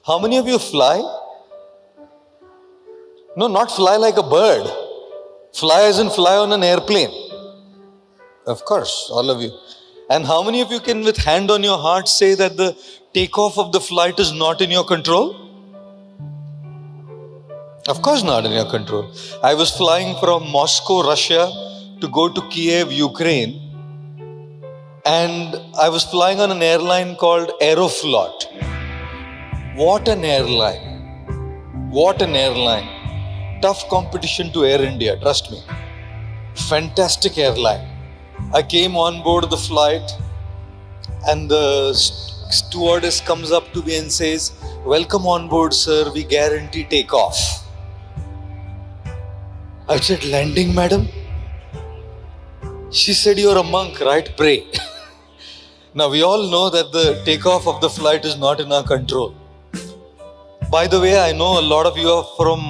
How many of you fly? No, not fly like a bird. Fly as in fly on an airplane. Of course, all of you. And how many of you can, with hand on your heart, say that the takeoff of the flight is not in your control? Of course, not in your control. I was flying from Moscow, Russia, to go to Kiev, Ukraine, and I was flying on an airline called Aeroflot. What an airline! What an airline! Tough competition to Air India, trust me. Fantastic airline. I came on board the flight, and the stewardess comes up to me and says, "Welcome on board, sir. We guarantee takeoff." I said, "Landing, madam?" She said, "You're a monk, right? Pray." Now, we all know that the takeoff of the flight is not in our control. By the way, I know a lot of you are from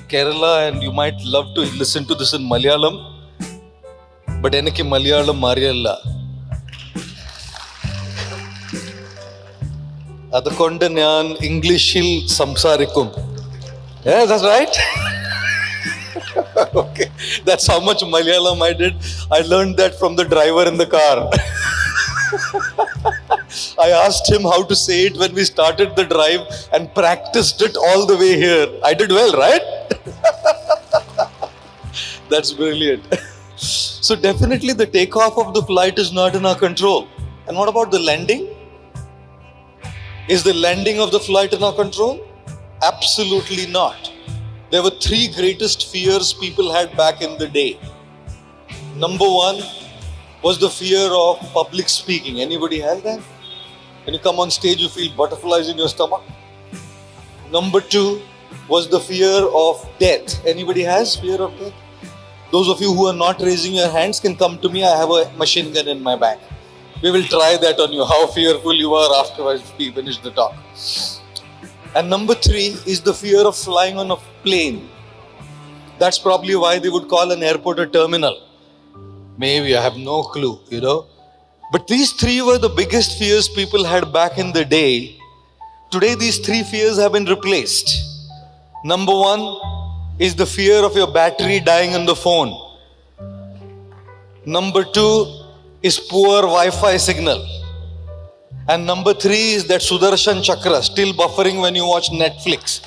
Kerala and you might love to listen to this in Malayalam. But enakku Malayalam mariyalla. Adukonde njan Englishil samsarikkum. Yeah, that's right. Okay, that's how much Malayalam I did. I learned that from the driver in the car. I asked him how to say it when we started the drive and practiced it all the way here. I did well, right? That's brilliant. So definitely the takeoff of the flight is not in our control. And what about the landing? Is the landing of the flight in our control? Absolutely not. There were three greatest fears people had back in the day. Number one was the fear of public speaking. Anybody has that? When you come on stage, you feel butterflies in your stomach. Number two was the fear of death. Anybody has fear of death? Those of you who are not raising your hands can come to me. I have a machine gun in my bag. We will try that on you, how fearful you are after we finish the talk. And number three is the fear of flying on a plane. That's probably why they would call an airport a terminal. Maybe, I have no clue, But these three were the biggest fears people had back in the day. Today, these three fears have been replaced. Number one is the fear of your battery dying on the phone. Number two is poor Wi-Fi signal. And number three is that Sudarshan Chakra still buffering when you watch Netflix.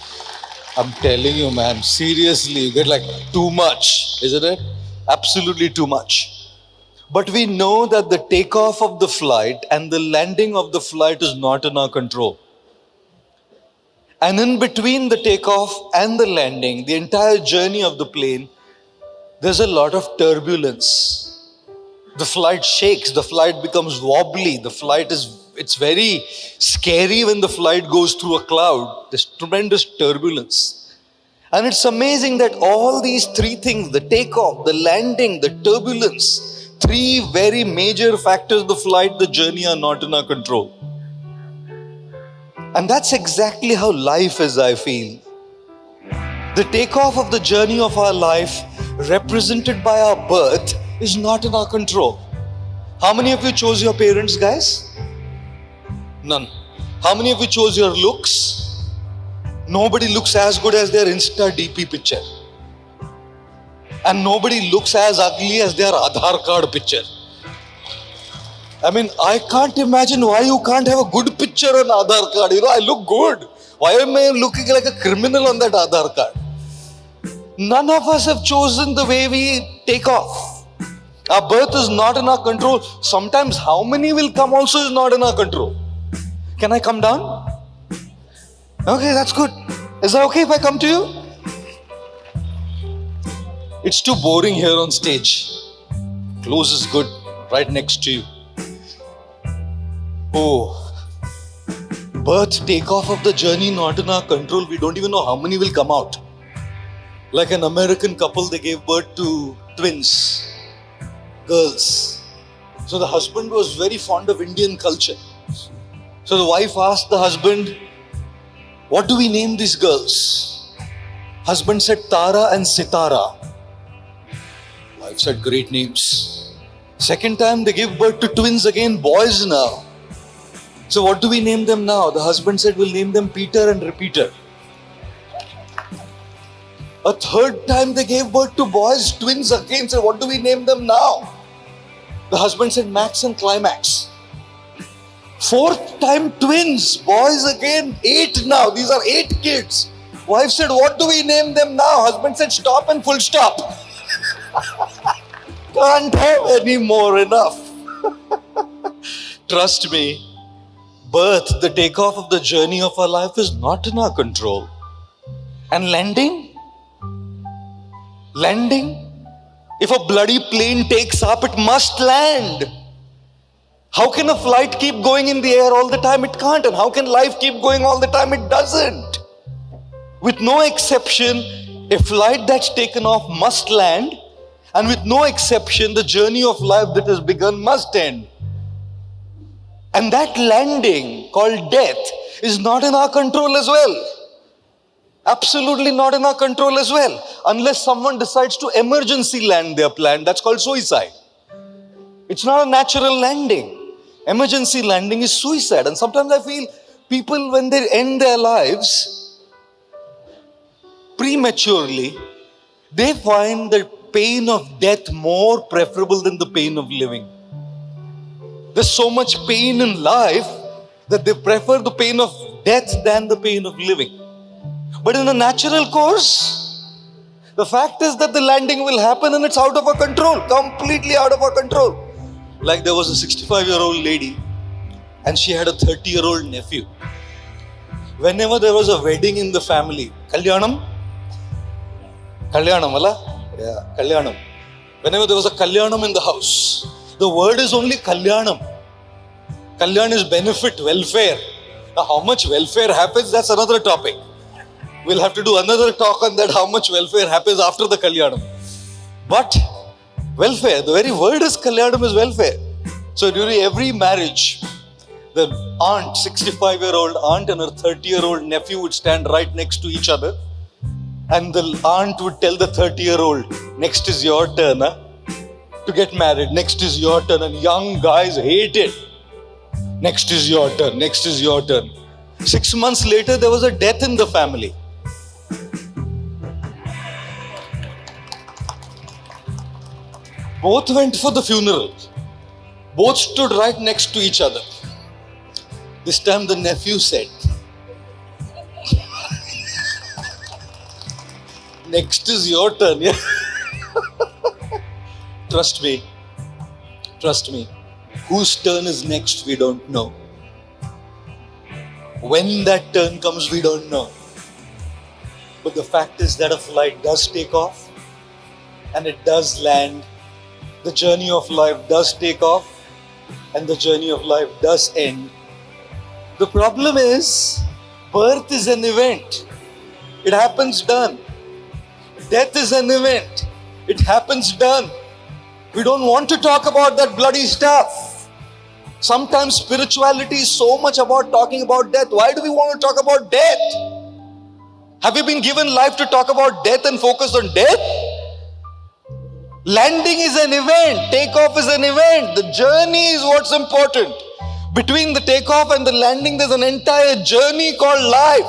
I'm telling you, man, seriously, you get like too much, isn't it? Absolutely too much. But we know that the takeoff of the flight and the landing of the flight is not in our control. And in between the takeoff and the landing, the entire journey of the plane, there's a lot of turbulence. The flight shakes, the flight becomes wobbly, it's very scary when the flight goes through a cloud. There's tremendous turbulence. And it's amazing that all these three things, the takeoff, the landing, the turbulence, three very major factors of the flight, the journey, are not in our control. And that's exactly how life is, I feel. The takeoff of the journey of our life, represented by our birth, is not in our control. How many of you chose your parents, guys? None. How many of you chose your looks? Nobody looks as good as their Insta DP picture. And nobody looks as ugly as their Aadhaar card picture. I mean, I can't imagine why you can't have a good picture on Aadhaar card. I look good. Why am I looking like a criminal on that Aadhaar card? None of us have chosen the way we take off. Our birth is not in our control. Sometimes how many will come also is not in our control. Can I come down? Okay, that's good. Is that okay if I come to you? It's too boring here on stage. Close is good, right next to you. Oh, birth, takeoff of the journey not in our control. We don't even know how many will come out. Like an American couple, they gave birth to twins, girls. So the husband was very fond of Indian culture. So the wife asked the husband, "What do we name these girls?" Husband said, "Tara and Sitara." Wife said, "Great names." Second time they gave birth to twins again, boys now. So what do we name them now? The husband said we'll name them Peter and Repeater. A third time they gave birth to boys, twins again. So what do we name them now? The husband said Max and Climax. Fourth time twins, boys again, 8 now. These are 8 kids. Wife said, what do we name them now? Husband said, stop and full stop. Can't have any more, enough. Trust me, birth, the takeoff of the journey of our life is not in our control. And landing, if a bloody plane takes up, it must land. How can a flight keep going in the air all the time? It can't. And how can life keep going all the time? It doesn't. With no exception, a flight that's taken off must land, and with no exception, the journey of life that has begun must end. And that landing, called death, is not in our control as well. Absolutely not in our control as well. Unless someone decides to emergency land their plan, that's called suicide. It's not a natural landing. Emergency landing is suicide. And sometimes I feel people, when they end their lives prematurely, they find the pain of death more preferable than the pain of living. There's so much pain in life that they prefer the pain of death than the pain of living. But in a natural course, the fact is that the landing will happen and it's out of our control, completely out of our control. Like there was a 65-year-old lady and she had a 30-year-old nephew. Whenever there was a wedding in the family, Kalyanam, Allah? Yeah, Kalyanam. Whenever there was a Kalyanam in the house, the word is only Kalyanam. Kalyan is benefit, welfare. Now how much welfare happens, that's another topic. We'll have to do another talk on that, how much welfare happens after the Kalyanam. But welfare, the very word is Kalyanam, is welfare. So during every marriage, the aunt, 65-year-old aunt and her 30-year-old nephew would stand right next to each other. And the aunt would tell the 30-year-old, next is your turn, to get married. Next is your turn. And young guys hate it. Next is your turn. Next is your turn. 6 months later, there was a death in the family. Both went for the funeral. Both stood right next to each other. This time the nephew said, next is your turn. Yeah? Trust me. Whose turn is next, we don't know. When that turn comes, we don't know. But the fact is that a flight does take off and it does land. The journey of life does take off and the journey of life does end. The problem is, birth is an event. It happens, done. Death is an event. It happens, done. We don't want to talk about that bloody stuff. Sometimes spirituality is so much about talking about death. Why do we want to talk about death? Have you been given life to talk about death and focus on death? Landing is an event. Takeoff is an event. The journey is what's important. Between the takeoff and the landing, there's an entire journey called life.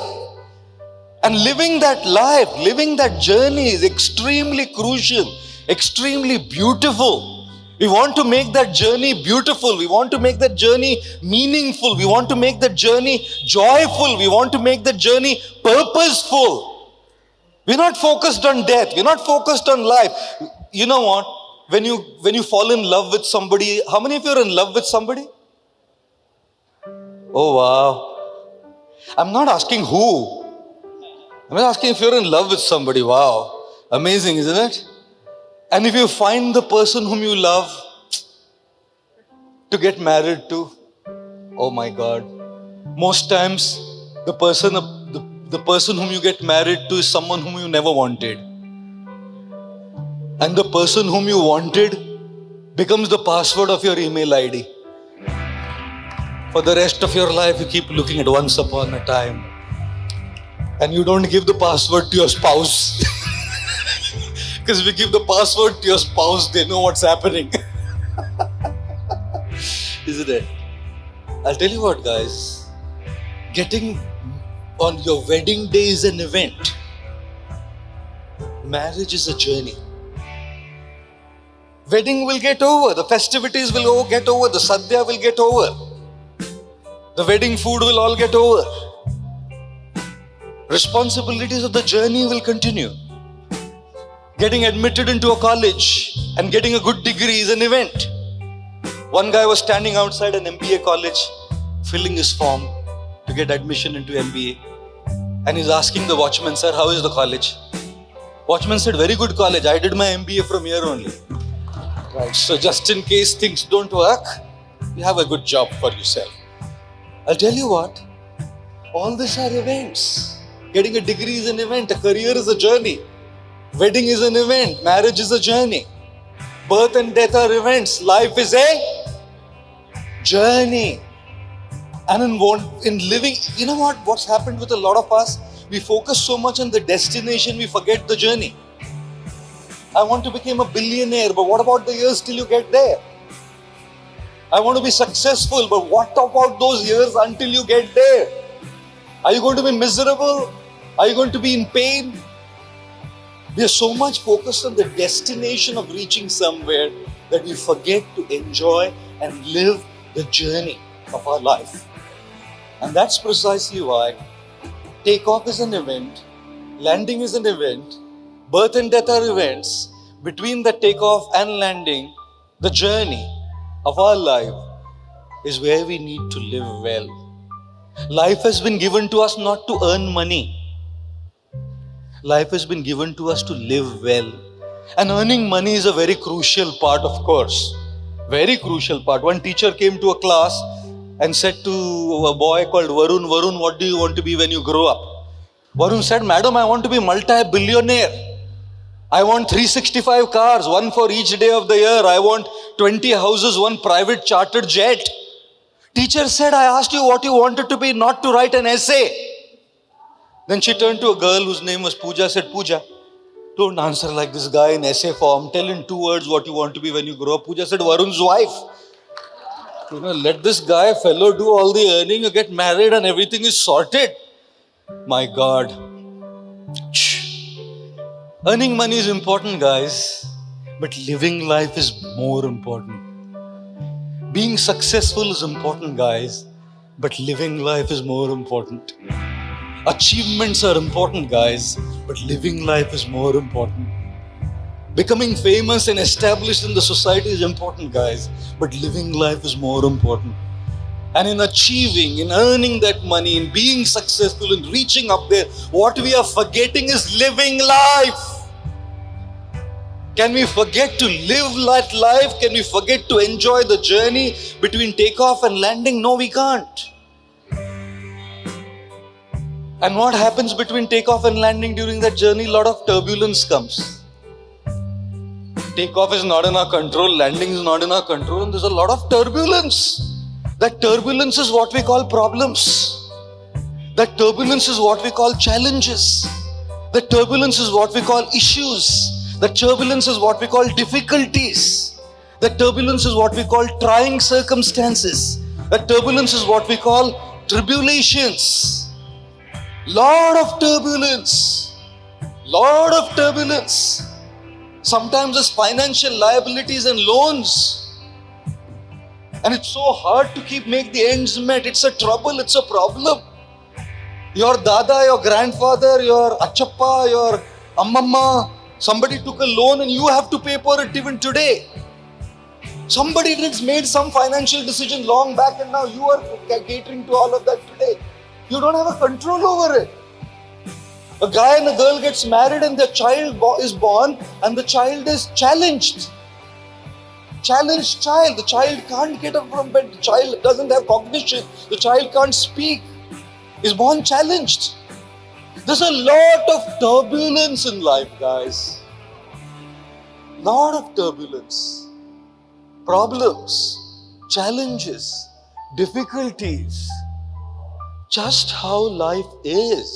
And living that life, living that journey is extremely crucial, extremely beautiful. We want to make that journey beautiful. We want to make that journey meaningful. We want to make that journey joyful. We want to make that journey purposeful. We're not focused on death. We're not focused on life. You know what? When you fall in love with somebody, how many of you are in love with somebody? Oh wow. I'm not asking who. I'm not asking if you're in love with somebody. Wow. Amazing, isn't it? And if you find the person whom you love to get married to, oh my God. Most times, the person whom you get married to is someone whom you never wanted. And the person whom you wanted becomes the password of your email ID. For the rest of your life, you keep looking at once upon a time. And you don't give the password to your spouse. Because if you give the password to your spouse, they know what's happening. Isn't it? I'll tell you what, guys. Getting on your wedding day is an event. Marriage is a journey. Wedding will get over. The festivities will get over. The sadhya will get over. The wedding food will all get over. Responsibilities of the journey will continue. Getting admitted into a college and getting a good degree is an event. One guy was standing outside an MBA college, filling his form to get admission into MBA. And he's asking the watchman, sir, how is the college? Watchman said, very good college. I did my MBA from here only. Right. So just in case things don't work, you have a good job for yourself. I'll tell you what, all these are events. Getting a degree is an event. A career is a journey. Wedding is an event. Marriage is a journey. Birth and death are events. Life is a journey. And in living, you know what's happened with a lot of us? We focus so much on the destination, we forget the journey. I want to become a billionaire, but what about the years till you get there? I want to be successful, but what about those years until you get there? Are you going to be miserable? Are you going to be in pain? We are so much focused on the destination of reaching somewhere that we forget to enjoy and live the journey of our life. And that's precisely why takeoff is an event, landing is an event, birth and death are events. Between the takeoff and landing, the journey of our life is where we need to live well. Life has been given to us not to earn money. Life has been given to us to live well. And earning money is a very crucial part, of course. Very crucial part. One teacher came to a class and said to a boy called Varun, Varun, what do you want to be when you grow up? Varun said, Madam, I want to be multi-billionaire. I want 365 cars, one for each day of the year. I want 20 houses, one private chartered jet. Teacher said, I asked you what you wanted to be, not to write an essay. Then she turned to a girl whose name was Pooja, said, Pooja, don't answer like this guy in essay form. Tell in 2 words what you want to be when you grow up. Pooja said, Varun's wife. Let this fellow do all the earning, you get married and everything is sorted. My God. Earning money is important, guys, but living life is more important. Being successful is important, guys, but living life is more important. Achievements are important, guys, but living life is more important. Becoming famous and established in the society is important, guys, but living life is more important. And in achieving, in earning that money, in being successful, in reaching up there, what we are forgetting is living life. Can we forget to live that life? Can we forget to enjoy the journey between takeoff and landing? No, we can't. And what happens between takeoff and landing during that journey? A lot of turbulence comes. Takeoff is not in our control, landing is not in our control, and there's a lot of turbulence. That turbulence is what we call problems. That turbulence is what we call challenges. That turbulence is what we call issues. That turbulence is what we call difficulties. That turbulence is what we call trying circumstances. That turbulence is what we call tribulations. Lot of turbulence. Lot of turbulence. Sometimes it's financial liabilities and loans. And it's so hard to make the ends met. It's a trouble, it's a problem. Your dada, your grandfather, your achappa, your ammamma, somebody took a loan and you have to pay for it even today. Somebody has made some financial decision long back and now you are catering to all of that today. You don't have a control over it. A guy and a girl gets married and the child is born and the child is challenged. Challenged child. The child can't get up from bed. The child doesn't have cognition. The child can't speak. Is born challenged. There's a lot of turbulence in life, guys. Lot of turbulence. Problems. Challenges. Difficulties. Just how life is.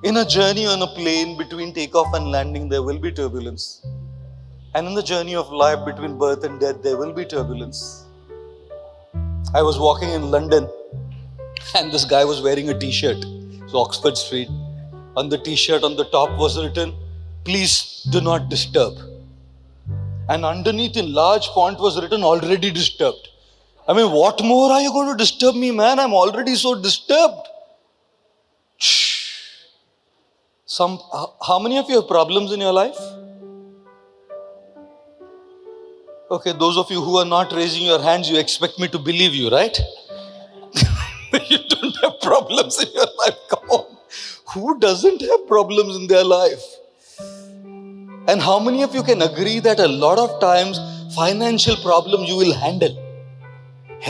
In a journey on a plane between takeoff and landing, there will be turbulence. And in the journey of life between birth and death, there will be turbulence. I was walking in London and this guy was wearing a t-shirt. It's Oxford Street. On the t-shirt on the top was written, "Please do not disturb." And underneath in large font was written, "Already disturbed." I mean, what more are you going to disturb me, man? I'm already so disturbed. How many of you have problems in your life? Okay, those of you who are not raising your hands, you expect me to believe you, right? You don't have problems in your life. Come on. Who doesn't have problems in their life? And how many of you can agree that a lot of times financial problem you will handle,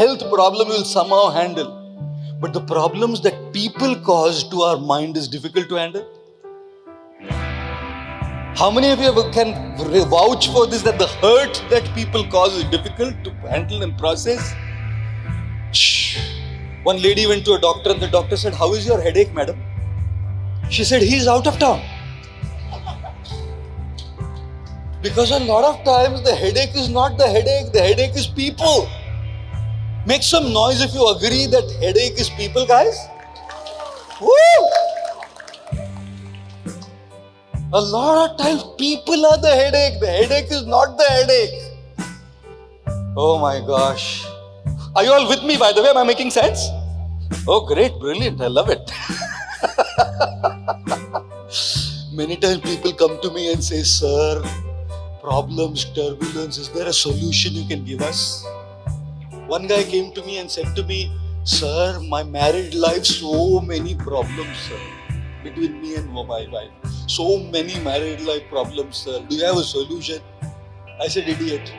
health problem you will somehow handle, but the problems that people cause to our mind is difficult to handle? How many of you can vouch for this, that the hurt that people cause is difficult to handle and process? Shh. One lady went to a doctor and the doctor said, "How is your headache, madam?" She said, "He's out of town." Because a lot of times the headache is not the headache is people. Make some noise if you agree that headache is people, guys. Woo! A lot of times people are the headache is not the headache. Oh my gosh. Are you all with me, by the way? Am I making sense? Oh great, brilliant, I love it. Many times people come to me and say, "Sir, problems, turbulence, is there a solution you can give us?" One guy came to me and said to me, "Sir, my married life, so many problems, sir, between me and my wife. So many married life problems, sir. Do you have a solution?" I said, "Idiot.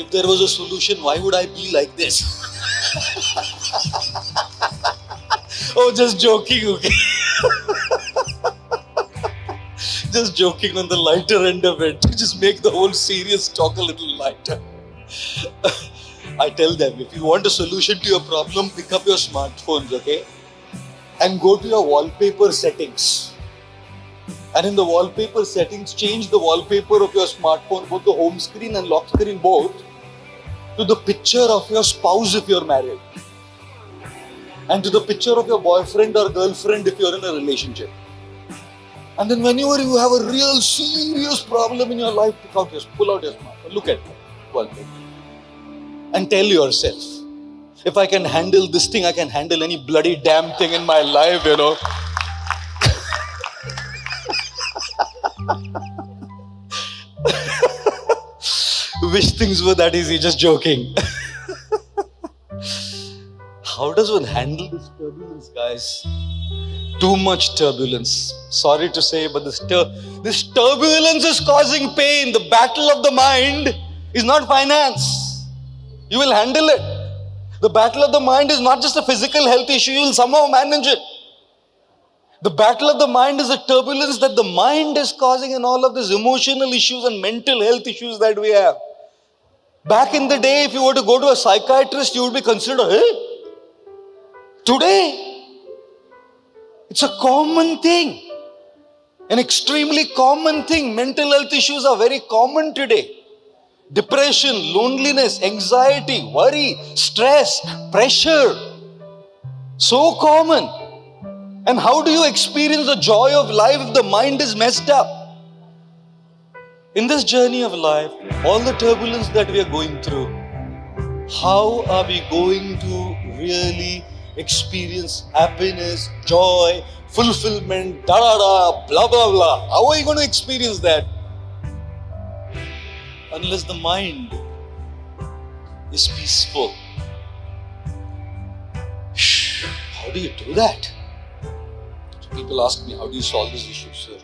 If there was a solution, why would I be like this?" Oh, just joking, okay? Just joking on the lighter end of it, to just make the whole serious talk a little lighter. I tell them, if you want a solution to your problem, pick up your smartphones, okay? And go to your wallpaper settings. And in the wallpaper settings, change the wallpaper of your smartphone, both the home screen and lock screen both, to the picture of your spouse if you're married. And to the picture of your boyfriend or girlfriend if you're in a relationship. And then whenever you have a real serious problem in your life, pull out your smartphone, look at it, wallpaper. And tell yourself, if I can handle this thing, I can handle any bloody damn thing in my life, you know. Wish things were that easy, just joking. How does one handle this turbulence, guys? Too much turbulence. Sorry to say, but this turbulence is causing pain. The battle of the mind is not finance. You will handle it. The battle of the mind is not just a physical health issue. You will somehow manage it. The battle of the mind is the turbulence that the mind is causing in all of these emotional issues and mental health issues that we have. Back in the day, if you were to go to a psychiatrist, you would be considered, "Hey, today, it's a common thing, an extremely common thing. Mental health issues are very common today. Depression, loneliness, anxiety, worry, stress, pressure. So common. And how do you experience the joy of life if the mind is messed up?" In this journey of life, all the turbulence that we are going through, how are we going to really experience happiness, joy, fulfillment, blah, blah, blah? How are you going to experience that? Unless the mind is peaceful. How do you do that? So people ask me, "How do you solve this issue, sir?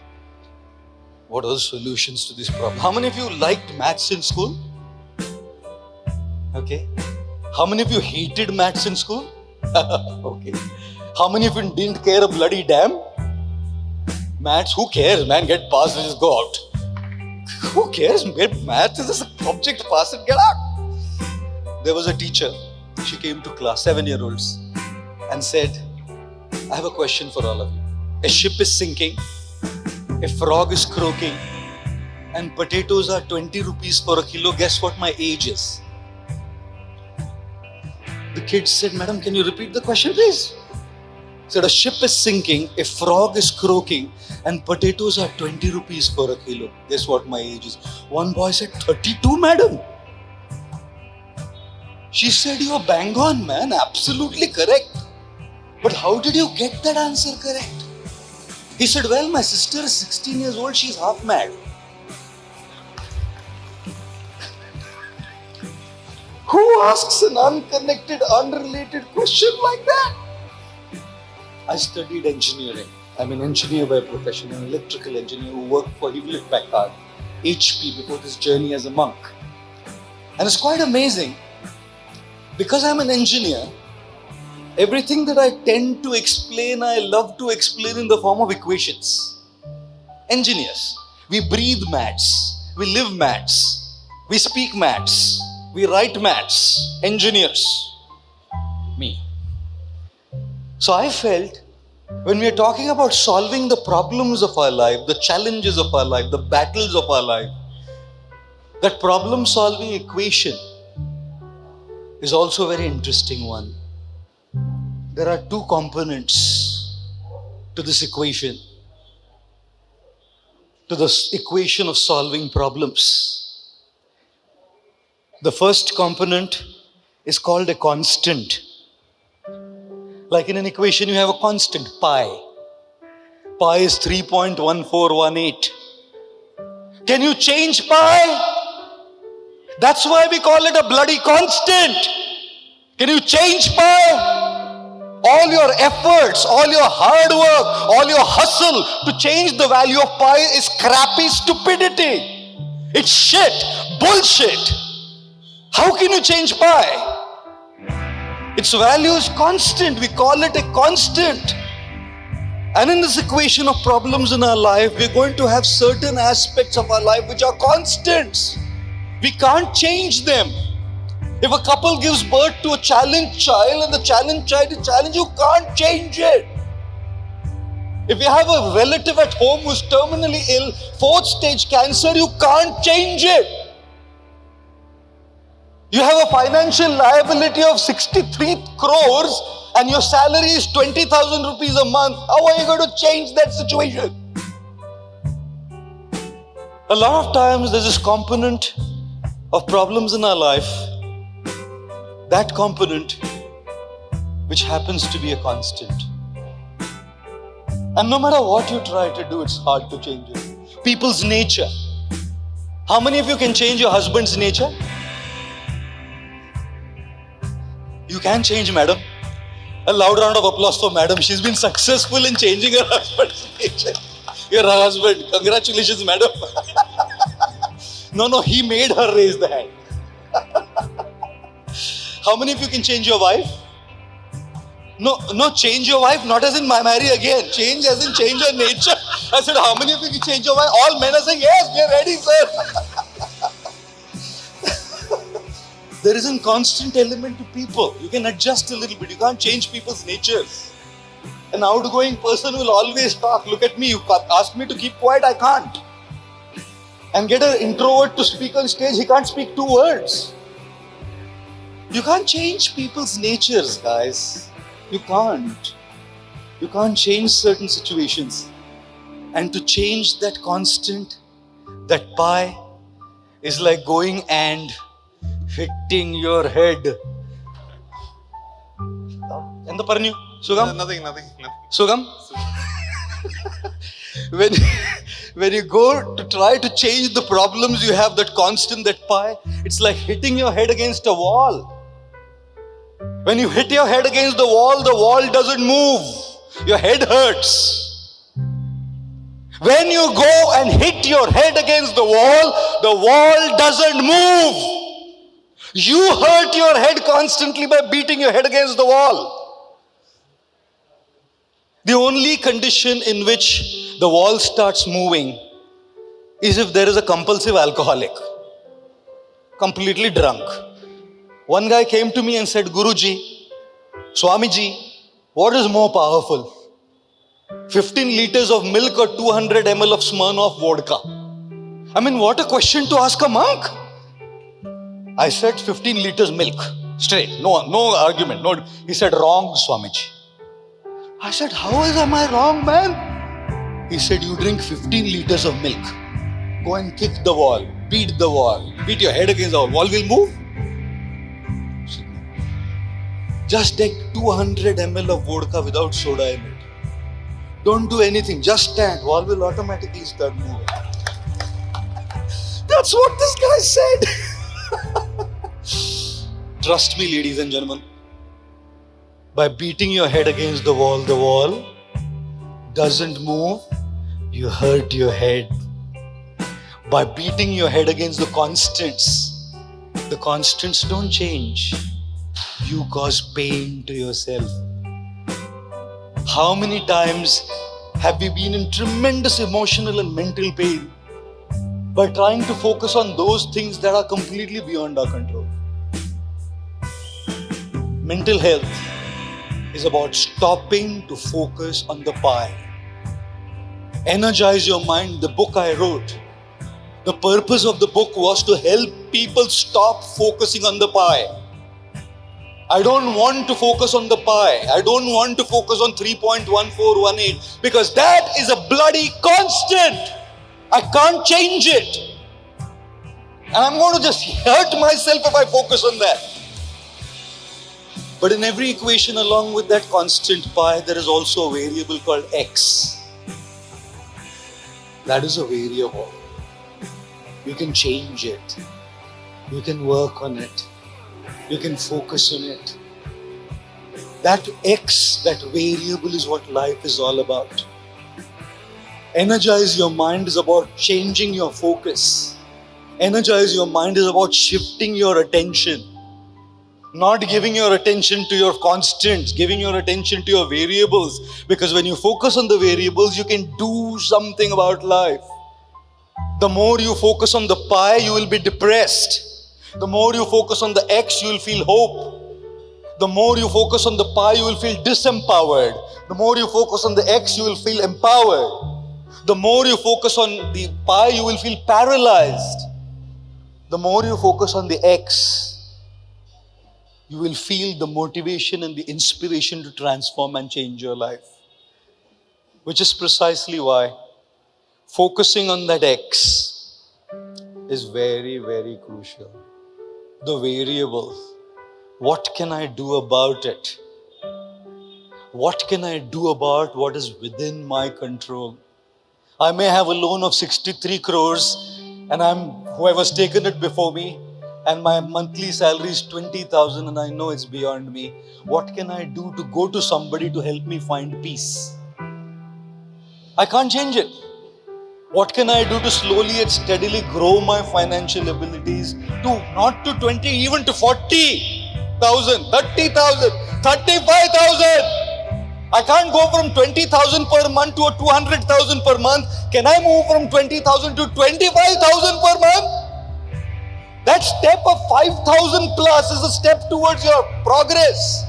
What are the solutions to this problem?" How many of you liked maths in school? Okay. How many of you hated maths in school? Okay. How many of you didn't care a bloody damn? Maths, who cares, man? Get past and just go out. Who cares? Maths is just a object, pass it, get out. There was a teacher. She came to class, 7-year-olds, and said, "I have a question for all of you. A ship is sinking, a frog is croaking, and potatoes are 20 rupees for a kilo. Guess what my age is?" kid said, "Madam, can you repeat the question, please?" Said, "A ship is sinking, a frog is croaking, and potatoes are 20 rupees for a kilo." Guess what my age is? One boy said, "32, madam." She said, "You're bang on, man. Absolutely correct. But how did you get that answer correct?" He said, "Well, my sister is 16 years old. She's half mad." Who asks an unconnected, unrelated question like that? I studied engineering. I'm an engineer by profession, an electrical engineer who worked for Hewlett-Packard, HP, before this journey as a monk. And it's quite amazing. Because I'm an engineer, everything that I tend to explain, I love to explain in the form of equations. Engineers, we breathe maths, we live maths, we speak maths, we write maths. Engineers, me. So I felt, when we are talking about solving the problems of our life, the challenges of our life, the battles of our life, that problem-solving equation is also a very interesting one. There are two components to this equation, to this equation of solving problems. The first component is called a constant. Like in an equation, you have a constant, pi. Pi is 3.1418. Can you change pi? That's why we call it a bloody constant. Can you change pi? All your efforts, all your hard work, all your hustle to change the value of pi is crappy stupidity. It's shit, bullshit. How can you change pi? Its value is constant. We call it a constant. And in this equation of problems in our life, we're going to have certain aspects of our life which are constants. We can't change them. If a couple gives birth to a challenged child and the challenged child is challenged, you can't change it. If you have a relative at home who's terminally ill, 4th stage cancer, you can't change it. You have a financial liability of 63 crores and your salary is 20,000 rupees a month. How are you going to change that situation? A lot of times there's this component of problems in our life, that component which happens to be a constant. And no matter what you try to do, it's hard to change it. People's nature. How many of you can change your husband's nature? You can change, madam. A loud round of applause for madam. She's been successful in changing her husband's nature. Your husband, congratulations, madam. No, he made her raise the hand. How many of you can change your wife? No, change your wife, not as in marry again. Change as in change her nature. I said, how many of you can change your wife? All men are saying, yes, we are ready, sir. There is a constant element to people. You can adjust a little bit. You can't change people's natures. An outgoing person will always talk. Look at me. You ask me to keep quiet. I can't. And get an introvert to speak on stage. He can't speak 2 words. You can't change people's natures, guys. You can't. You can't change certain situations. And to change that constant, that pi, is like going and hitting your head. Enda paranju? Sugam? Nothing. Sugam? When you go to try to change the problems, you have that constant, that pi. It's like hitting your head against a wall. When you hit your head against the wall doesn't move. Your head hurts. When you go and hit your head against the wall doesn't move. You hurt your head constantly by beating your head against the wall. The only condition in which the wall starts moving is if there is a compulsive alcoholic, completely drunk. One guy came to me and said, Guruji, Swamiji, what is more powerful? 15 liters of milk or 200 ml of Smirnoff vodka? I mean, what a question to ask a monk. I said 15 liters milk. Straight. No argument. No. He said, wrong, Swamiji. I said, how am I wrong, man? He said, you drink 15 liters of milk. Go and kick the wall. Beat the wall. Beat your head against the wall. Wall will move. Just take 200 ml of vodka without soda in it. Don't do anything. Just stand. Wall will automatically start moving. That's what this guy said. Trust me, ladies and gentlemen. By beating your head against the wall doesn't move. You hurt your head. By beating your head against the constants don't change. You cause pain to yourself. How many times have we been in tremendous emotional and mental pain by trying to focus on those things that are completely beyond our control? Mental health is about stopping to focus on the pie. Energize your mind, the book I wrote. The purpose of the book was to help people stop focusing on the pie. I don't want to focus on the pie. I don't want to focus on 3.1418 because that is a bloody constant. I can't change it. And I'm going to just hurt myself if I focus on that. But in every equation along with that constant pi, there is also a variable called x. That is a variable. You can change it. You can work on it. You can focus on it. That x, that variable is what life is all about. Energize your mind is about changing your focus. Energize your mind is about shifting your attention. Not giving your attention to your constants, giving your attention to your variables. Because when you focus on the variables, you can do something about life. The more you focus on the pie, you will be depressed. The more you focus on the X, you will feel hope. The more you focus on the pie, you will feel disempowered. The more you focus on the X, you will feel empowered. The more you focus on the pie, you will feel paralyzed. The more you focus on the X, you will feel the motivation and the inspiration to transform and change your life. Which is precisely why focusing on that X is very, very crucial. The variable. What can I do about it? What can I do about what is within my control? I may have a loan of 63 crores and whoever's taken it before me, and my monthly salary is 20,000 and I know it's beyond me. What can I do to go to somebody to help me find peace? I can't change it. What can I do to slowly and steadily grow my financial abilities to not to 20, even to 40,000, 30,000, 35,000? I can't go from 20,000 per month to 200,000 per month. Can I move from 20,000 to 25,000 per month? That step of 5,000 plus is a step towards your progress.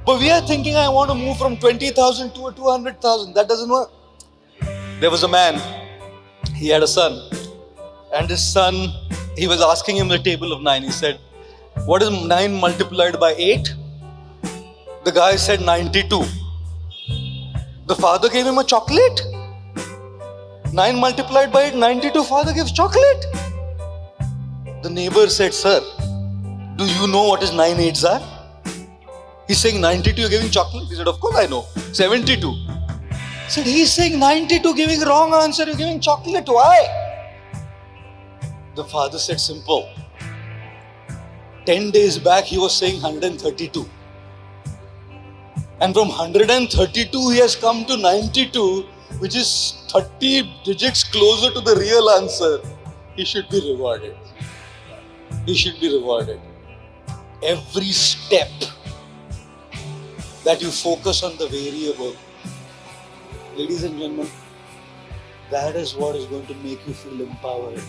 But we are thinking, I want to move from 20,000 to 200,000. That doesn't work. There was a man, he had a son. And his son, he was asking him the table of 9. He said, what is 9 multiplied by 8? The guy said 92. The father gave him a chocolate. 9 multiplied by 8, 92. Father gives chocolate. The neighbor said, sir, do you know what is 9 8s are? He's saying 92, you're giving chocolate? He said, of course I know. 72. He said, he's saying 92, giving wrong answer, you're giving chocolate. Why? The father said, simple. 10 days back, he was saying 132. And from 132, he has come to 92, which is 30 digits closer to the real answer. He should be rewarded. He should be rewarded. Every step that you focus on the variable, ladies and gentlemen, that is what is going to make you feel empowered.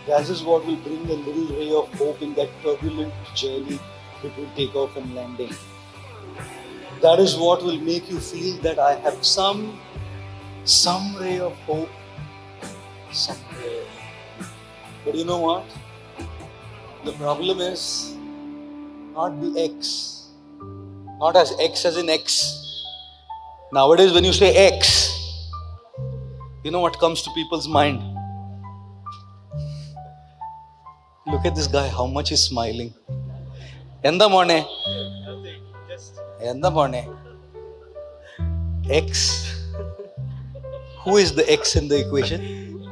That is what will bring a little ray of hope in that turbulent journey between takeoff and landing. That is what will make you feel that I have some ray of hope, some ray. But you know what? The problem is, not the X. Not as X as in X. Nowadays when you say X, you know what comes to people's mind? Look at this guy, how much he's smiling. Enda morne? Enda morne? X. Who is the X in the equation?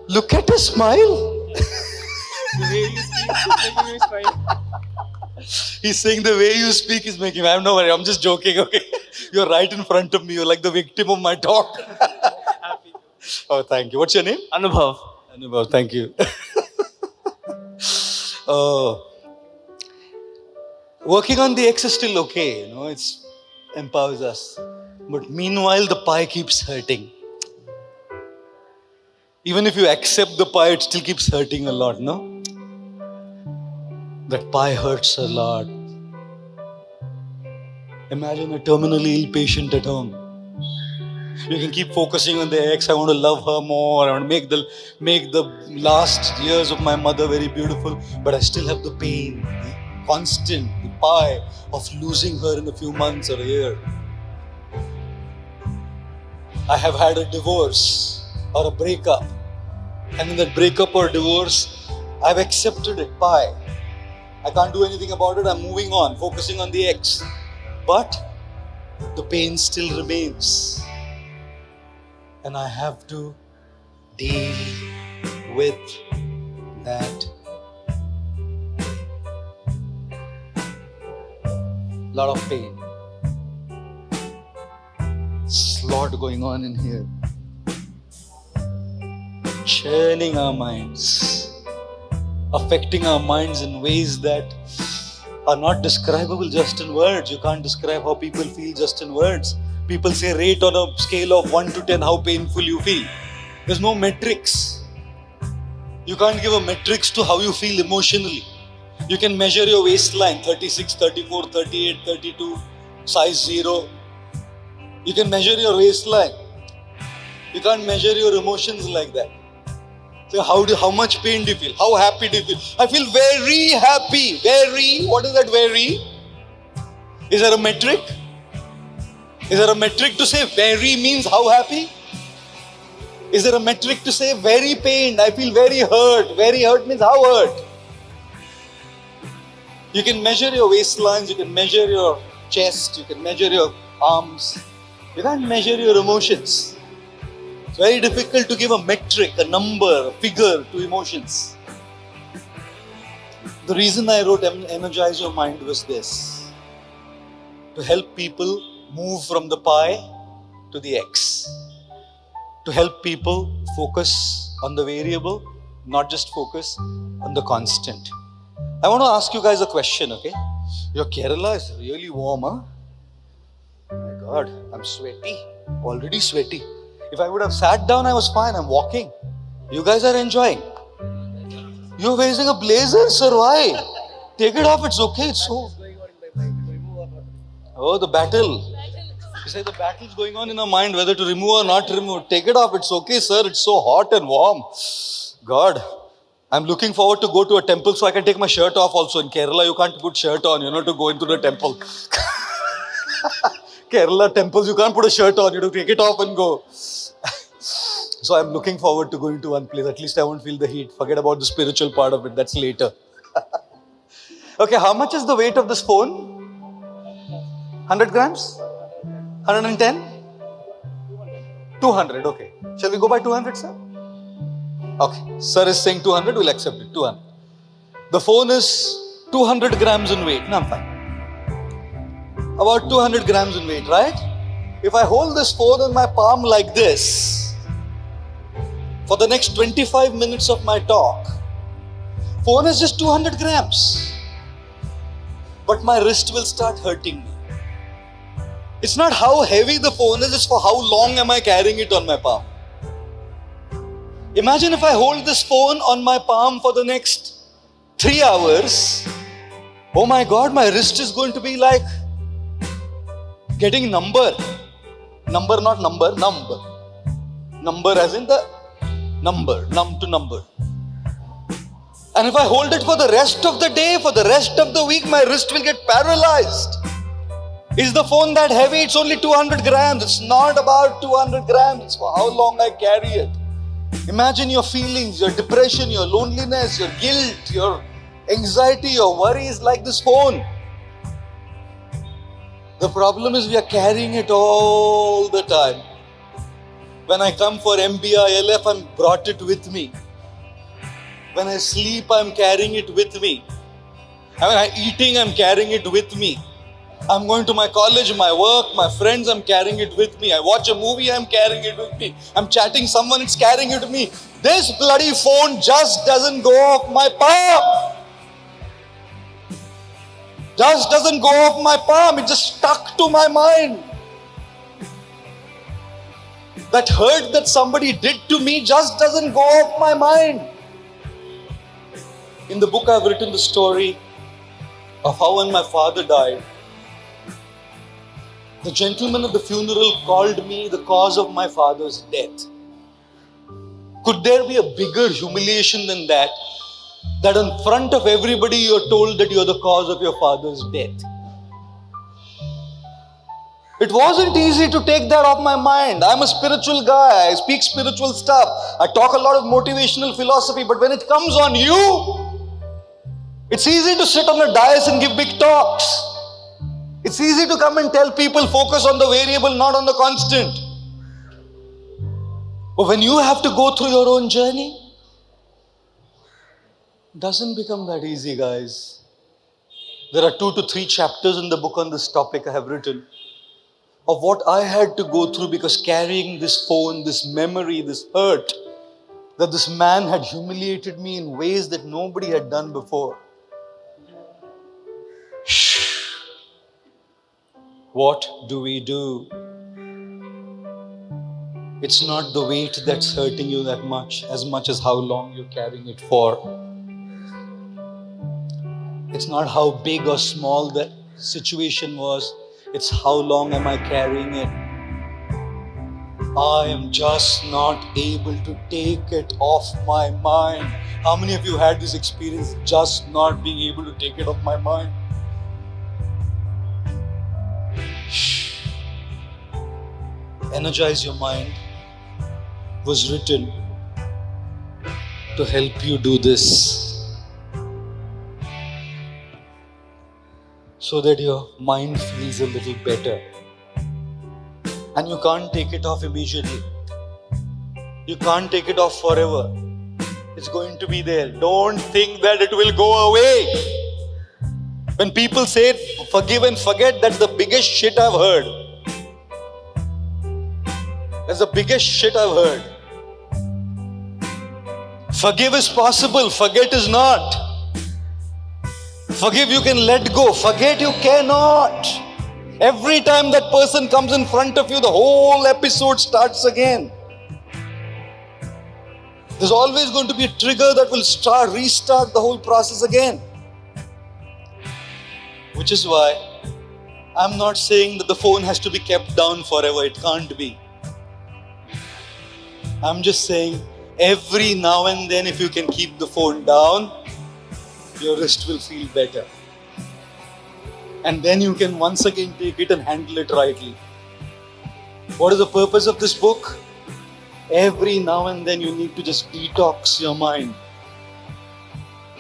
Look at his smile. The way you speak is making me smile. He's saying the way you speak is making me. I'm no worry, I'm just joking, okay? You're right in front of me. You're like the victim of my talk. Happy. Oh, thank you. What's your name? Anubhav. Anubhav, thank you. Oh. Working on the X is still okay, you know, it empowers us. But meanwhile, the pie keeps hurting. Even if you accept the pie, it still keeps hurting a lot, no? That pie hurts a lot. Imagine a terminally ill patient at home. You can keep focusing on the X. I want to love her more. I want to make the last years of my mother very beautiful. But I still have the pain, the constant, the pie of losing her in a few months or a year. I have had a divorce or a breakup. And in that breakup or divorce, I've accepted it, pie. I can't do anything about it. I'm moving on, focusing on the X. But the pain still remains. And I have to deal with that. Lot of pain. There's a lot going on in here. Churning our minds. Affecting our minds in ways that are not describable just in words. You can't describe how people feel just in words. People say rate on a scale of 1 to 10 how painful you feel. There's no metrics. You can't give a metrics to how you feel emotionally. You can measure your waistline 36, 34, 38, 32, size 0. You can measure your waistline. You can't measure your emotions like that. So how much pain do you feel? How happy do you feel? I feel very happy. Very. What is that very? Is there a metric? Is there a metric to say very means how happy? Is there a metric to say very pained? I feel very hurt. Very hurt means how hurt? You can measure your waistlines, you can measure your chest, you can measure your arms. You can't measure your emotions. It's very difficult to give a metric, a number, a figure to emotions. The reason I wrote Energize Your Mind was this. To help people move from the pie to the X. To help people focus on the variable, not just focus on the constant. I want to ask you guys a question, okay? Your Kerala is really warm, huh? Oh my God, I'm sweaty. Already sweaty. If I would have sat down, I was fine. I'm walking. You guys are enjoying. You're wearing a blazer, sir. Why? Take it off. It's okay. It's so. Oh, the battle. You say the battle is going on in our mind whether to remove or not remove. Take it off. It's okay, sir. It's so hot and warm. God. I'm looking forward to go to a temple so I can take my shirt off also. In Kerala, you can't put shirt on, to go into the temple. Kerala temples, you can't put a shirt on. You have to take it off and go. So I'm looking forward to going to one place. At least I won't feel the heat. Forget about the spiritual part of it. That's later. Okay, how much is the weight of this phone? 100 grams? 110? 200, okay. Shall we go by 200, sir? Okay, sir is saying 200, we'll accept it, 200. The phone is 200 grams in weight. No, I'm fine. About 200 grams in weight, right? If I hold this phone in my palm like this, for the next 25 minutes of my talk, phone is just 200 grams. But my wrist will start hurting me. It's not how heavy the phone is, it's for how long am I carrying it on my palm. Imagine if I hold this phone on my palm for the next 3 hours. Oh my God, my wrist is going to be like getting number. Number, not number, number. Number as in the number, numb to number. And if I hold it for the rest of the day, for the rest of the week, my wrist will get paralyzed. Is the phone that heavy? It's only 200 grams. It's not about 200 grams. It's for how long I carry it. Imagine your feelings, your depression, your loneliness, your guilt, your anxiety, your worries like this phone. The problem is we are carrying it all the time. When I come for MBILF, I'm brought it with me. When I sleep, I'm carrying it with me. When I'm eating, I'm carrying it with me. I'm going to my college, my work, my friends, I'm carrying it with me. I watch a movie, I'm carrying it with me. I'm chatting someone, it's carrying it with me. This bloody phone just doesn't go off my palm. Just doesn't go off my palm. It just stuck to my mind. That hurt that somebody did to me just doesn't go off my mind. In the book, I've written the story of how when my father died, the gentleman at the funeral called me the cause of my father's death. Could there be a bigger humiliation than that? That in front of everybody you're told that you're the cause of your father's death. It wasn't easy to take that off my mind. I'm a spiritual guy. I speak spiritual stuff. I talk a lot of motivational philosophy. But when it comes on you, it's easy to sit on a dais and give big talks. It's easy to come and tell people focus on the variable, not on the constant. But when you have to go through your own journey, it doesn't become that easy, guys. There are 2 to 3 chapters in the book on this topic I have written of what I had to go through because carrying this phone, this memory, this hurt, that this man had humiliated me in ways that nobody had done before. What do we do? It's not the weight that's hurting you that much as how long you're carrying it for. It's not how big or small the situation was. It's how long am I carrying it? I am just not able to take it off my mind. How many of you had this experience, just not being able to take it off my mind? Energize Your Mind was written to help you do this, so that your mind feels a little better. And you can't take it off immediately. You can't take it off forever. It's going to be there. Don't think that it will go away. When people say forgive and forget, that's the biggest shit I've heard. That's the biggest shit I've heard. Forgive is possible, forget is not. Forgive, you can let go. Forget, you cannot. Every time that person comes in front of you, the whole episode starts again. There's always going to be a trigger that will restart the whole process again. Which is why I'm not saying that the phone has to be kept down forever. It can't be. I'm just saying every now and then, if you can keep the phone down, your wrist will feel better. And then you can once again take it and handle it rightly. What is the purpose of this book? Every now and then you need to just detox your mind.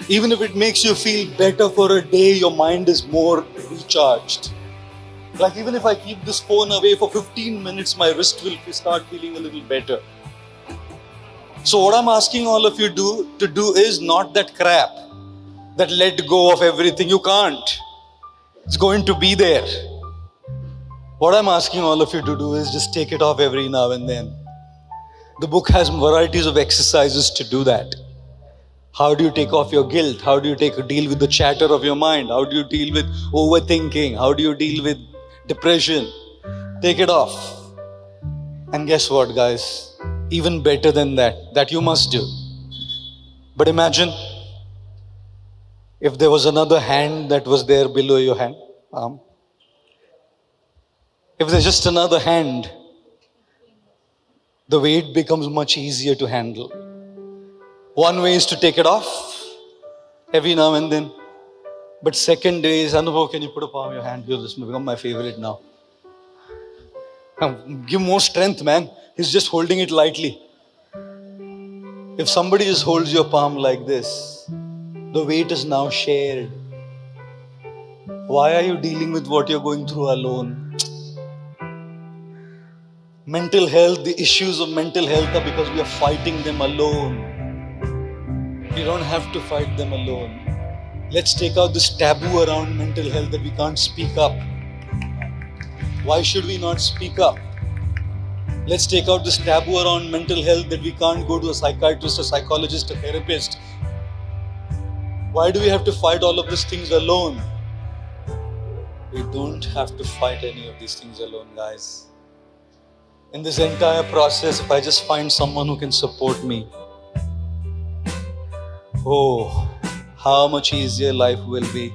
Even if it makes you feel better for a day, your mind is more recharged. Like even if I keep this phone away for 15 minutes, my wrist will start feeling a little better. So what I'm asking all of you to do is not that crap, that let go of everything. You can't. It's going to be there. What I'm asking all of you to do is just take it off every now and then. The book has varieties of exercises to do that. How do you take off your guilt? How do you deal with the chatter of your mind? How do you deal with overthinking? How do you deal with depression? Take it off. And guess what, guys? Even better than that you must do. But imagine if there was another hand that was there below your hand, arm. If there's just another hand, the weight becomes much easier to handle. One way is to take it off. every now and then. But second day is, Anubhav, can you put a palm on your hand? This has become my favorite now. Give more strength, man. He's just holding it lightly. If somebody just holds your palm like this, the weight is now shared. Why are you dealing with what you're going through alone? Mental health, the issues of mental health are because we are fighting them alone. You don't have to fight them alone. Let's take out this taboo around mental health that we can't speak up. Why should we not speak up? Let's take out this taboo around mental health that we can't go to a psychiatrist, a psychologist, a therapist. Why do we have to fight all of these things alone? We don't have to fight any of these things alone, guys. In this entire process, if I just find someone who can support me, oh, how much easier life will be.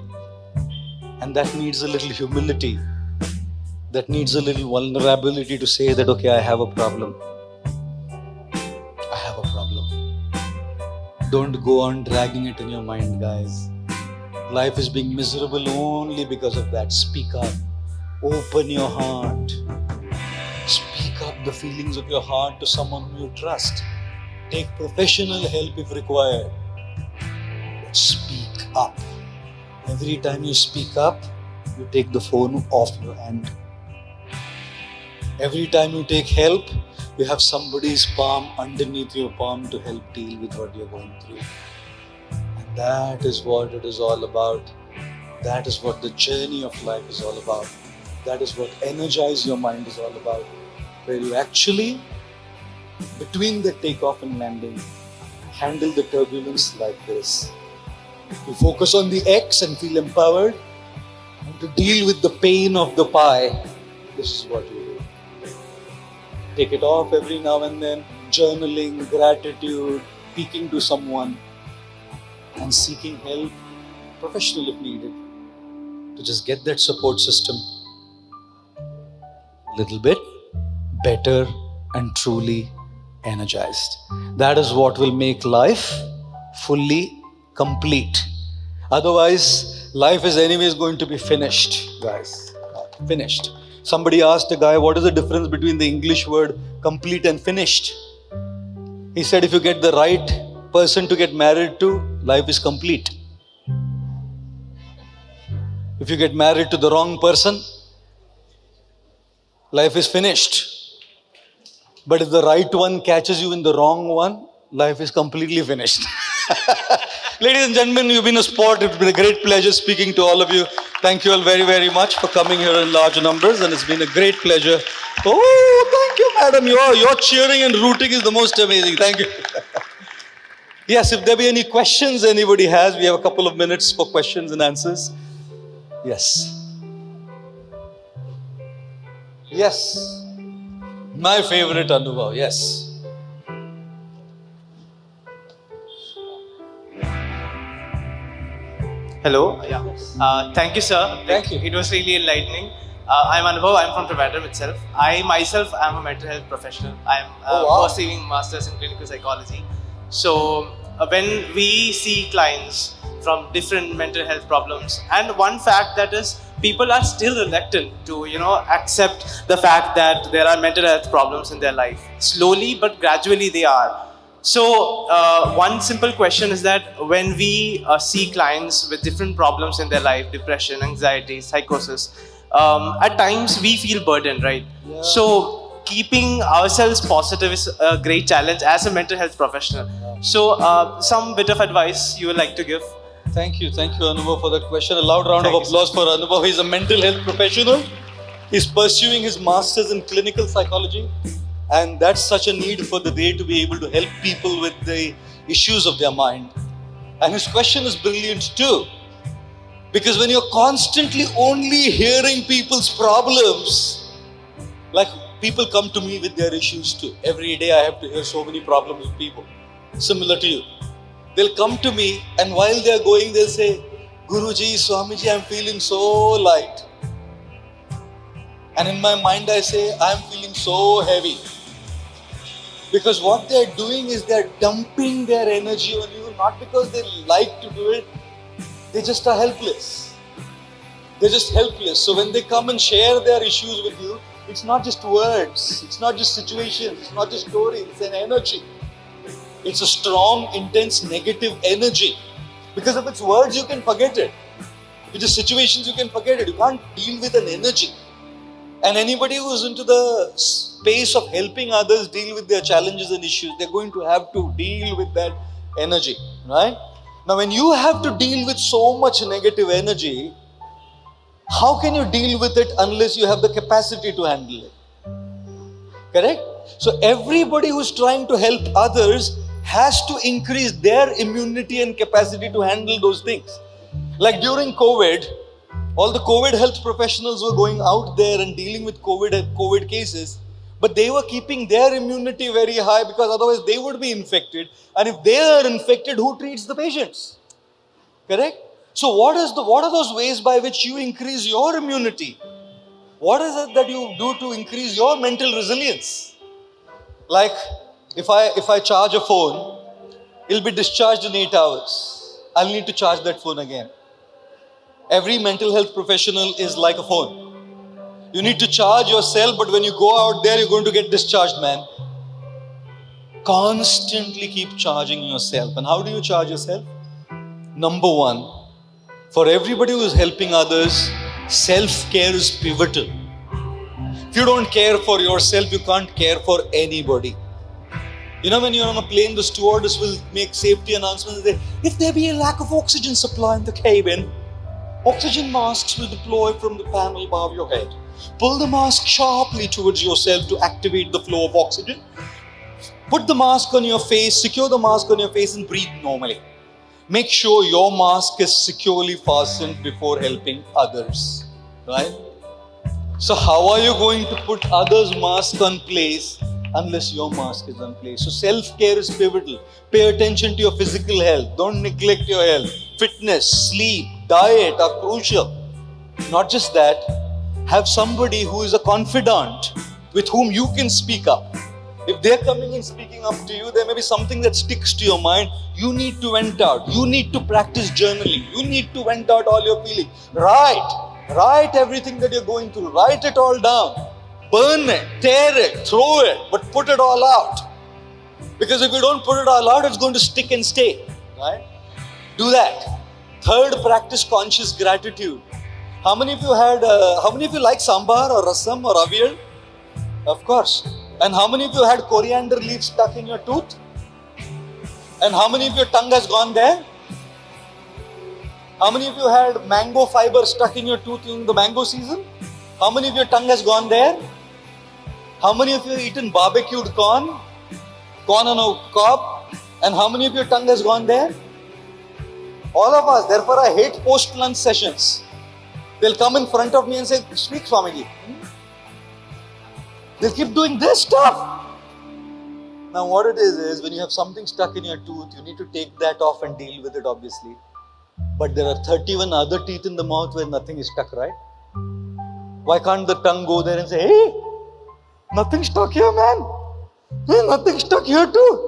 And that needs a little humility. That needs a little vulnerability to say that, okay, I have a problem. I have a problem. Don't go on dragging it in your mind, guys. Life is being miserable only because of that. Speak up. Open your heart. Speak up the feelings of your heart to someone whom you trust. Take professional help if required. But speak up. Every time you speak up, you take the phone off your hand. Every time you take help, you have somebody's palm underneath your palm to help deal with what you're going through. And that is what it is all about. That is what the journey of life is all about. That is what energize your mind is all about. Where you actually, between the takeoff and landing, handle the turbulence like this. You focus on the X and feel empowered. And to deal with the pain of the pie, this is what you do. Take it off every now and then, journaling, gratitude, speaking to someone, and seeking help, professional if needed, to just get that support system a little bit better and truly energized. That is what will make life fully complete. Otherwise, life is anyways going to be finished, guys. Finished. Somebody asked a guy, what is the difference between the English word complete and finished? He said, if you get the right person to get married to, life is complete. If you get married to the wrong person, life is finished. But if the right one catches you in the wrong one, life is completely finished. Ladies and gentlemen, you've been a sport. It's been a great pleasure speaking to all of you. Thank you all very, very much for coming here in large numbers, and it's been a great pleasure. Oh, thank you, madam. Your cheering and rooting is the most amazing. Thank you. Yes, if there be any questions anybody has, we have a couple of minutes for questions and answers. Yes. Yes. My favorite Anubhav, yes. Hello. Yeah. Thank you, sir. Thank you. It was really enlightening. I'm Anubhav. I'm from Trivandrum itself. I myself am a mental health professional. I'm pursuing masters in clinical psychology. So when we see clients from different mental health problems, and one fact that is, people are still reluctant to accept the fact that there are mental health problems in their life. Slowly but gradually they are. So one simple question is that when we see clients with different problems in their life, depression, anxiety, psychosis, at times we feel burdened, right? Yeah. So keeping ourselves positive is a great challenge as a mental health professional. Yeah. So some bit of advice you would like to give? Thank you Anubhav for that question. A loud round Thank of you, applause for Anubhav. He's a mental health professional. He's pursuing his masters in clinical psychology. And that's such a need for the day to be able to help people with the issues of their mind. And his question is brilliant too. Because when you're constantly only hearing people's problems, like people come to me with their issues too. Every day I have to hear so many problems with people, similar to you. They'll come to me, and while they're going, they'll say, Guruji, Swamiji, I'm feeling so light. And in my mind I say, I'm feeling so heavy. Because what they're doing is they're dumping their energy on you, not because they like to do it, They just are helpless. They're just helpless. So when they come and share their issues with you, it's not just words, it's not just situations, it's not just stories, it's an energy. It's a strong, intense, negative energy. Because if it's words, you can forget it. If it's situations, you can forget it. You can't deal with an energy. And anybody who's into the space of helping others deal with their challenges and issues, they're going to have to deal with that energy, right? Now, when you have to deal with so much negative energy, how can you deal with it unless you have the capacity to handle it? Correct? So everybody who's trying to help others has to increase their immunity and capacity to handle those things. Like during COVID, all the COVID health professionals were going out there and dealing with COVID cases, but they were keeping their immunity very high because otherwise they would be infected. And if they are infected, who treats the patients? Correct? So what are those ways by which you increase your immunity? What is it that you do to increase your mental resilience? Like if I charge a phone, it'll be discharged in 8 hours. I'll need to charge that phone again. Every mental health professional is like a phone. You need to charge yourself, but when you go out there, you're going to get discharged, man. Constantly keep charging yourself. And how do you charge yourself? Number one, for everybody who is helping others, self-care is pivotal. If you don't care for yourself, you can't care for anybody. You know, when you're on a plane, the stewardess will make safety announcements. If there be a lack of oxygen supply in the cabin, oxygen masks will deploy from the panel above your head. Pull the mask sharply towards yourself to activate the flow of oxygen. Put the mask on your face, secure the mask on your face and breathe normally. Make sure your mask is securely fastened before helping others. Right? So how are you going to put others' mask on place unless your mask is on place? So self-care is pivotal. Pay attention to your physical health. Don't neglect your health. Fitness, sleep, diet are crucial. Not just that, have somebody who is a confidant with whom you can speak up. If they're coming and speaking up to you, there may be something that sticks to your mind. You need to vent out. You need to practice journaling. You need to vent out all your feelings. Write everything that you're going through. Write it all down. Burn it, tear it, throw it, but put it all out. Because if you don't put it all out, it's going to stick and stay. Right? Do that. Third, practice conscious gratitude. How many of you like sambar or rasam or avial? Of course. And how many of you had coriander leaves stuck in your tooth? And how many of your tongue has gone there? How many of you had mango fiber stuck in your tooth in the mango season? How many of your tongue has gone there? How many of you have eaten barbecued corn? Corn on a cob? And how many of your tongue has gone there? All of us. Therefore, I hate post-lunch sessions. They'll come in front of me and say, speak Swamiji. They'll keep doing this stuff. Now what it is when you have something stuck in your tooth, you need to take that off and deal with it, obviously. But there are 31 other teeth in the mouth where nothing is stuck, right? Why can't the tongue go there and say, hey, nothing stuck here, man. Hey, nothing stuck here too.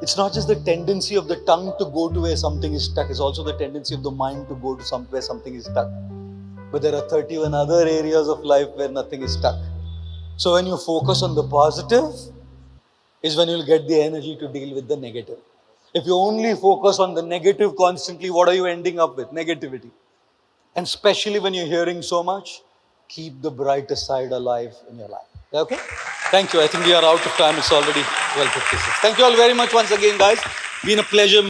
It's not just the tendency of the tongue to go to where something is stuck, it's also the tendency of the mind to go to where something is stuck. But there are 31 other areas of life where nothing is stuck. So when you focus on the positive, is when you'll get the energy to deal with the negative. If you only focus on the negative constantly, what are you ending up with? Negativity. And especially when you're hearing so much, keep the brighter side alive in your life. Okay? Thank you. I think we are out of time. It's already 12:56. Thank you all very much once again, guys. Been a pleasure.